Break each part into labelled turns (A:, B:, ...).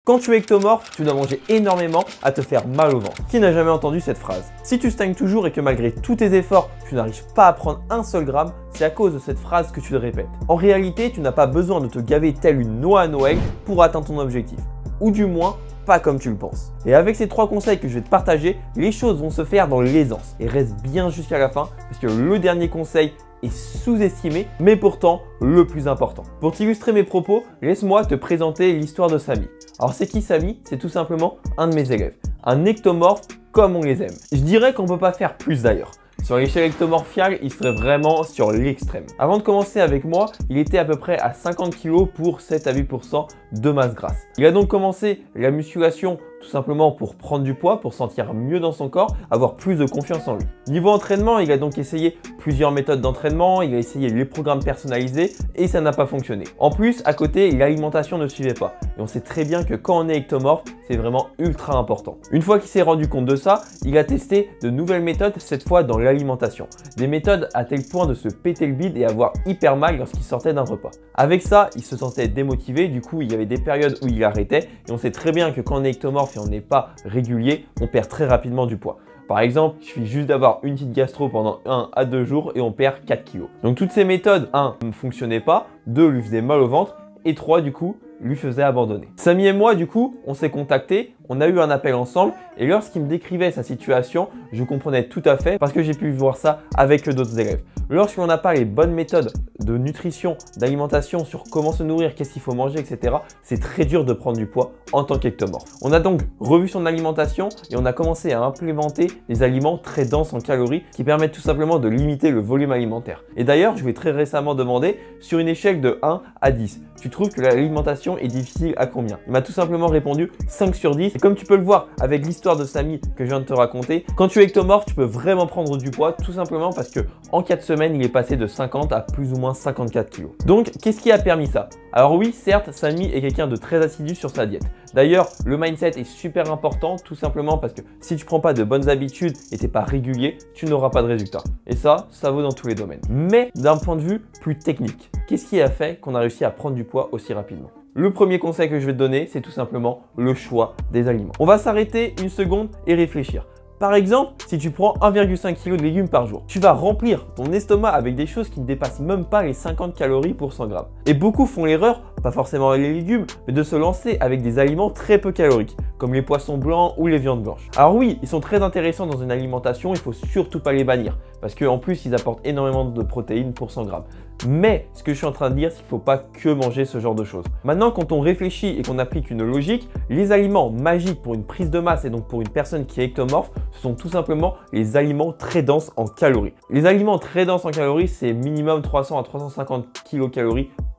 A: Quand tu es ectomorphe, tu dois manger énormément à te faire mal au ventre. Qui n'a jamais entendu cette phrase? Si tu stagnes toujours et que malgré tous tes efforts, tu n'arrives pas à prendre un seul gramme, c'est à cause de cette phrase que tu te répètes. En réalité, tu n'as pas besoin de te gaver telle une noix à Noël pour atteindre ton objectif. Ou du moins, pas comme tu le penses. Et avec ces 3 conseils que je vais te partager, les choses vont se faire dans l'aisance. Et reste bien jusqu'à la fin parce que le dernier conseil est sous-estimé, mais pourtant le plus important. Pour t'illustrer mes propos, laisse-moi te présenter l'histoire de Samy. Alors c'est qui Samy? C'est tout simplement un de mes élèves. Un ectomorphe comme on les aime. Je dirais qu'on ne peut pas faire plus d'ailleurs. Sur l'échelle ectomorphiale, il serait vraiment sur l'extrême. Avant de commencer avec moi, il était à peu près à 50 kg pour 7 à 8% de masse grasse. Il a donc commencé la musculation tout simplement pour prendre du poids, pour sentir mieux dans son corps, avoir plus de confiance en lui. Niveau entraînement, il a donc essayé plusieurs méthodes d'entraînement, il a essayé les programmes personnalisés et ça n'a pas fonctionné. En plus, à côté, l'alimentation ne suivait pas. Et on sait très bien que quand on est ectomorphe, c'est vraiment ultra important. Une fois qu'il s'est rendu compte de ça, il a testé de nouvelles méthodes, cette fois dans l'alimentation. Des méthodes à tel point de se péter le bide et avoir hyper mal lorsqu'il sortait d'un repas. Avec ça, il se sentait démotivé, du coup il y avait des périodes où il arrêtait et on sait très bien que quand on est ectomorphe et on n'est pas régulier, on perd très rapidement du poids. Par exemple, il suffit juste d'avoir une petite gastro pendant 1 à 2 jours et on perd 4 kg. Donc toutes ces méthodes, 1, ne fonctionnaient pas, 2, lui faisaient mal au ventre et 3, du coup, lui faisait abandonner. Samy et moi, du coup, on s'est contactés, on a eu un appel ensemble et lorsqu'il me décrivait sa situation, je comprenais tout à fait parce que j'ai pu voir ça avec d'autres élèves. Lorsqu'on n'a pas les bonnes méthodes de nutrition, d'alimentation sur comment se nourrir, qu'est-ce qu'il faut manger, etc., c'est très dur de prendre du poids en tant qu'ectomorphe. On a donc revu son alimentation et on a commencé à implémenter des aliments très denses en calories qui permettent tout simplement de limiter le volume alimentaire. Et d'ailleurs, je lui ai très récemment demandé, sur une échelle de 1 à 10, tu trouves que l'alimentation est difficile à combien? Il m'a tout simplement répondu 5 sur 10. Et comme tu peux le voir avec l'histoire de Samy que je viens de te raconter, quand tu es ectomorphe, tu peux vraiment prendre du poids tout simplement parce que en 4 semaines, il est passé de 50 à plus ou moins 54 kg. Donc, qu'est-ce qui a permis ça? Alors oui, certes, Samy est quelqu'un de très assidu sur sa diète. D'ailleurs, le mindset est super important tout simplement parce que si tu ne prends pas de bonnes habitudes et tu n'es pas régulier, tu n'auras pas de résultat. Et ça vaut dans tous les domaines. Mais d'un point de vue plus technique, qu'est-ce qui a fait qu'on a réussi à prendre du poids aussi rapidement? Le premier conseil que je vais te donner, c'est tout simplement le choix des aliments. On va s'arrêter une seconde et réfléchir. Par exemple, si tu prends 1,5 kg de légumes par jour, tu vas remplir ton estomac avec des choses qui ne dépassent même pas les 50 calories pour 100 grammes. Et beaucoup font l'erreur, pas forcément avec les légumes, mais de se lancer avec des aliments très peu caloriques, comme les poissons blancs ou les viandes blanches. Alors oui, ils sont très intéressants dans une alimentation, il faut surtout pas les bannir, parce qu'en plus, ils apportent énormément de protéines pour 100 grammes. Mais ce que je suis en train de dire, c'est qu'il ne faut pas que manger ce genre de choses. Maintenant, quand on réfléchit et qu'on applique une logique, les aliments magiques pour une prise de masse et donc pour une personne qui est ectomorphe, ce sont tout simplement les aliments très denses en calories. Les aliments très denses en calories, c'est minimum 300 à 350 kcal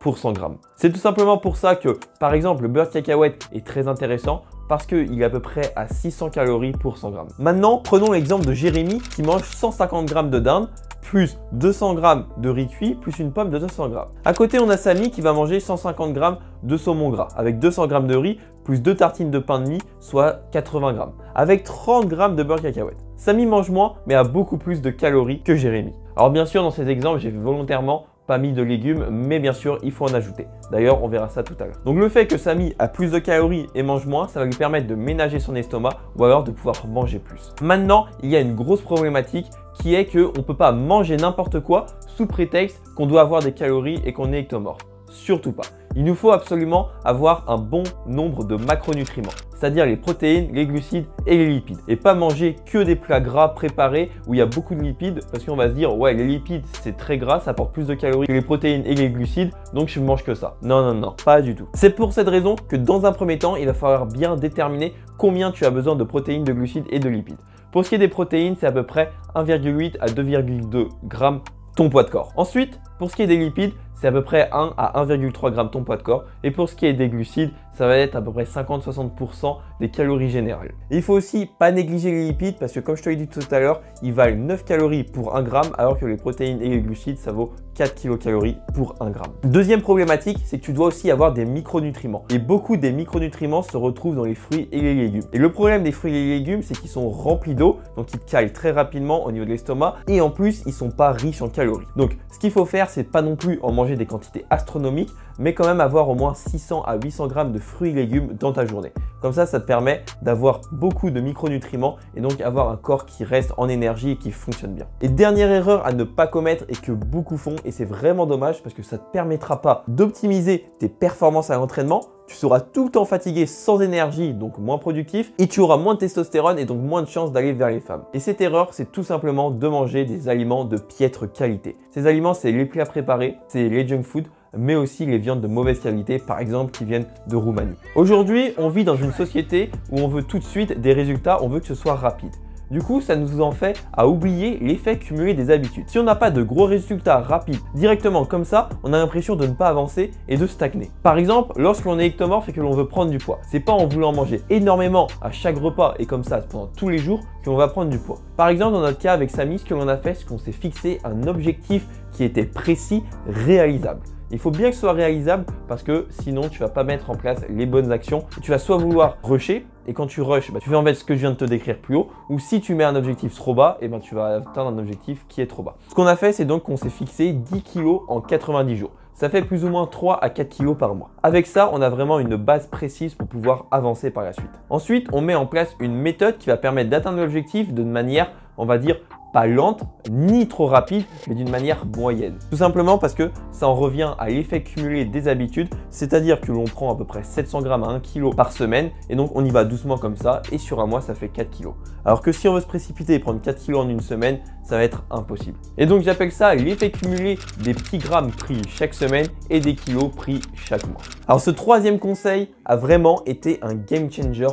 A: pour 100 grammes. C'est tout simplement pour ça que, par exemple, le beurre de cacahuète est très intéressant parce qu'il est à peu près à 600 calories pour 100 grammes. Maintenant, prenons l'exemple de Jérémy qui mange 150 grammes de dinde, plus 200 grammes de riz cuit, plus une pomme de 200 grammes. À côté, on a Samy qui va manger 150 grammes de saumon gras, avec 200 grammes de riz, plus 2 tartines de pain de mie, soit 80 grammes, avec 30 grammes de beurre cacahuète. Samy mange moins, mais a beaucoup plus de calories que Jérémy. Alors bien sûr, dans ces exemples, j'ai volontairement pas mis de légumes, mais bien sûr, il faut en ajouter. D'ailleurs, on verra ça tout à l'heure. Donc le fait que Samy a plus de calories et mange moins, ça va lui permettre de ménager son estomac ou alors de pouvoir manger plus. Maintenant, il y a une grosse problématique qui est qu'on ne peut pas manger n'importe quoi sous prétexte qu'on doit avoir des calories et qu'on est ectomorphe. Surtout pas. Il nous faut absolument avoir un bon nombre de macronutriments, c'est-à-dire les protéines, les glucides et les lipides. Et pas manger que des plats gras préparés où il y a beaucoup de lipides parce qu'on va se dire ouais, les lipides c'est très gras, ça apporte plus de calories que les protéines et les glucides, donc je mange que ça. Non, non, non, pas du tout. C'est pour cette raison que dans un premier temps, il va falloir bien déterminer combien tu as besoin de protéines, de glucides et de lipides. Pour ce qui est des protéines, c'est à peu près 1,8 à 2,2 grammes ton poids de corps. Ensuite, pour ce qui est des lipides, c'est à peu près 1 à 1,3 g ton poids de corps. Et pour ce qui est des glucides, ça va être à peu près 50-60% des calories générales. Et il faut aussi pas négliger les lipides parce que comme je te l'ai dit tout à l'heure, ils valent 9 calories pour 1 gramme alors que les protéines et les glucides, ça vaut 4 kilocalories pour 1 gramme. Deuxième problématique, c'est que tu dois aussi avoir des micronutriments. Et beaucoup des micronutriments se retrouvent dans les fruits et les légumes. Et le problème des fruits et les légumes, c'est qu'ils sont remplis d'eau, donc ils te calent très rapidement au niveau de l'estomac. Et en plus, ils sont pas riches en calories. Donc ce qu'il faut faire, c'est pas non plus en manger manger des quantités astronomiques, mais quand même avoir au moins 600 à 800 grammes de fruits et légumes dans ta journée. Comme ça te permet d'avoir beaucoup de micronutriments et donc avoir un corps qui reste en énergie et qui fonctionne bien. Et dernière erreur à ne pas commettre et que beaucoup font, et c'est vraiment dommage parce que ça ne te permettra pas d'optimiser tes performances à l'entraînement. Tu seras tout le temps fatigué, sans énergie, donc moins productif, et tu auras moins de testostérone et donc moins de chances d'aller vers les femmes. Et cette erreur, c'est tout simplement de manger des aliments de piètre qualité. Ces aliments, c'est les plats préparés, c'est les junk food, mais aussi les viandes de mauvaise qualité, par exemple, qui viennent de Roumanie. Aujourd'hui, on vit dans une société où on veut tout de suite des résultats, on veut que ce soit rapide. Du coup, ça nous en fait à oublier l'effet cumulé des habitudes. Si on n'a pas de gros résultats rapides directement comme ça, on a l'impression de ne pas avancer et de stagner. Par exemple, lorsqu'on est ectomorphe et que l'on veut prendre du poids, c'est pas en voulant manger énormément à chaque repas et comme ça pendant tous les jours qu'on va prendre du poids. Par exemple, dans notre cas avec Samy, ce que l'on a fait, c'est qu'on s'est fixé un objectif qui était précis, réalisable. Il faut bien que ce soit réalisable parce que sinon tu vas pas mettre en place les bonnes actions. Tu vas soit vouloir rusher et quand tu rushes, tu fais en fait ce que je viens de te décrire plus haut, ou si tu mets un objectif trop bas, tu vas atteindre un objectif qui est trop bas. Ce qu'on a fait, c'est donc qu'on s'est fixé 10 kg en 90 jours. Ça fait plus ou moins 3 à 4 kg par mois. Avec ça, on a vraiment une base précise pour pouvoir avancer par la suite. Ensuite, on met en place une méthode qui va permettre d'atteindre l'objectif de manière, on va dire, pas lente ni trop rapide, mais d'une manière moyenne. Tout simplement parce que ça en revient à l'effet cumulé des habitudes, c'est-à-dire que l'on prend à peu près 700 grammes à 1 kg par semaine et donc on y va doucement comme ça et sur un mois ça fait 4 kg. Alors que si on veut se précipiter et prendre 4 kg en une semaine, ça va être impossible. Et donc j'appelle ça l'effet cumulé des petits grammes pris chaque semaine et des kilos pris chaque mois. Alors ce troisième conseil a vraiment été un game changer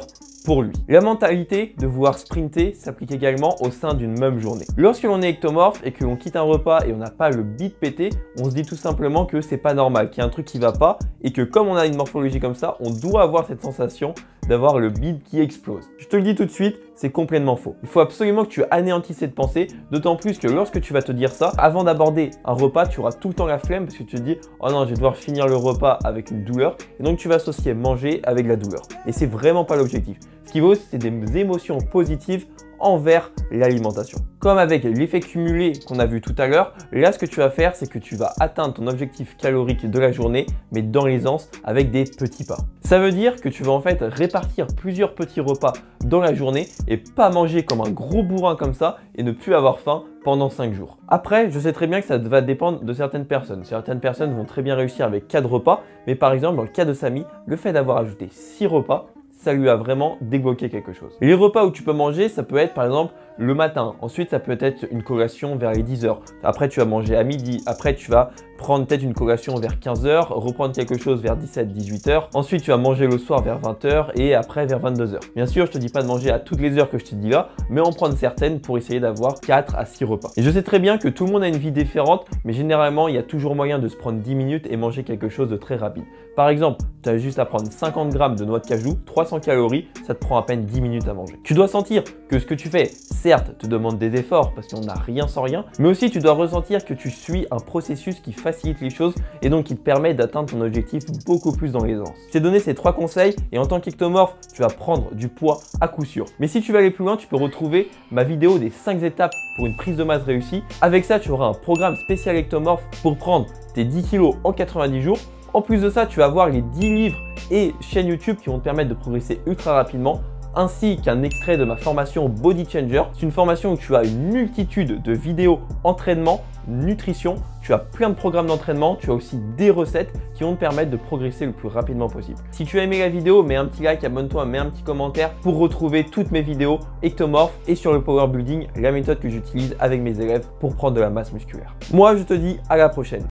A: pour lui. La mentalité de vouloir sprinter s'applique également au sein d'une même journée. Lorsque l'on est ectomorphe et que l'on quitte un repas et on n'a pas le bide pété, on se dit tout simplement que c'est pas normal, qu'il y a un truc qui va pas et que comme on a une morphologie comme ça, on doit avoir cette sensation d'avoir le bide qui explose. Je te le dis tout de suite, c'est complètement faux. Il faut absolument que tu anéantisses cette pensée, d'autant plus que lorsque tu vas te dire ça, avant d'aborder un repas, tu auras tout le temps la flemme parce que tu te dis « Oh non, je vais devoir finir le repas avec une douleur » et donc tu vas associer manger avec la douleur. Et c'est vraiment pas l'objectif. Ce qui vaut, c'est des émotions positives envers l'alimentation. Comme avec l'effet cumulé qu'on a vu tout à l'heure, là ce que tu vas faire, c'est que tu vas atteindre ton objectif calorique de la journée, mais dans l'aisance avec des petits pas. Ça veut dire que tu vas en fait répartir plusieurs petits repas dans la journée et pas manger comme un gros bourrin comme ça et ne plus avoir faim pendant 5 jours. Après, je sais très bien que ça va dépendre de certaines personnes. Certaines personnes vont très bien réussir avec 4 repas, mais par exemple dans le cas de Samy, le fait d'avoir ajouté 6 repas, ça lui a vraiment débloqué quelque chose. Les repas où tu peux manger, ça peut être par exemple le matin. Ensuite, ça peut être une collation vers les 10 h. Après, tu vas manger à midi. Après, tu vas prendre peut-être une collation vers 15 h, reprendre quelque chose vers 17-18 h. Ensuite, tu vas manger le soir vers 20 h et après vers 22 h. Bien sûr, je te dis pas de manger à toutes les heures que je te dis là, mais en prendre certaines pour essayer d'avoir 4 à 6 repas. Et je sais très bien que tout le monde a une vie différente, mais généralement, il y a toujours moyen de se prendre 10 minutes et manger quelque chose de très rapide. Par exemple, tu as juste à prendre 50 grammes de noix de cajou, 300 calories, ça te prend à peine 10 minutes à manger. Tu dois sentir que ce que tu fais, certes, te demande des efforts parce qu'on n'a rien sans rien, mais aussi tu dois ressentir que tu suis un processus qui facilite les choses et donc qui te permet d'atteindre ton objectif beaucoup plus dans l'aisance. Je t'ai donné ces 3 conseils et en tant qu'ectomorphe, tu vas prendre du poids à coup sûr. Mais si tu veux aller plus loin, tu peux retrouver ma vidéo des 5 étapes pour une prise de masse réussie. Avec ça, tu auras un programme spécial ectomorphe pour prendre tes 10 kg en 90 jours. En plus de ça, tu vas voir les 10 livres et chaînes YouTube qui vont te permettre de progresser ultra rapidement, ainsi qu'un extrait de ma formation Body Changer. C'est une formation où tu as une multitude de vidéos entraînement, nutrition, tu as plein de programmes d'entraînement, tu as aussi des recettes qui vont te permettre de progresser le plus rapidement possible. Si tu as aimé la vidéo, mets un petit like, abonne-toi, mets un petit commentaire pour retrouver toutes mes vidéos ectomorphes et sur le power building, la méthode que j'utilise avec mes élèves pour prendre de la masse musculaire. Moi, je te dis à la prochaine.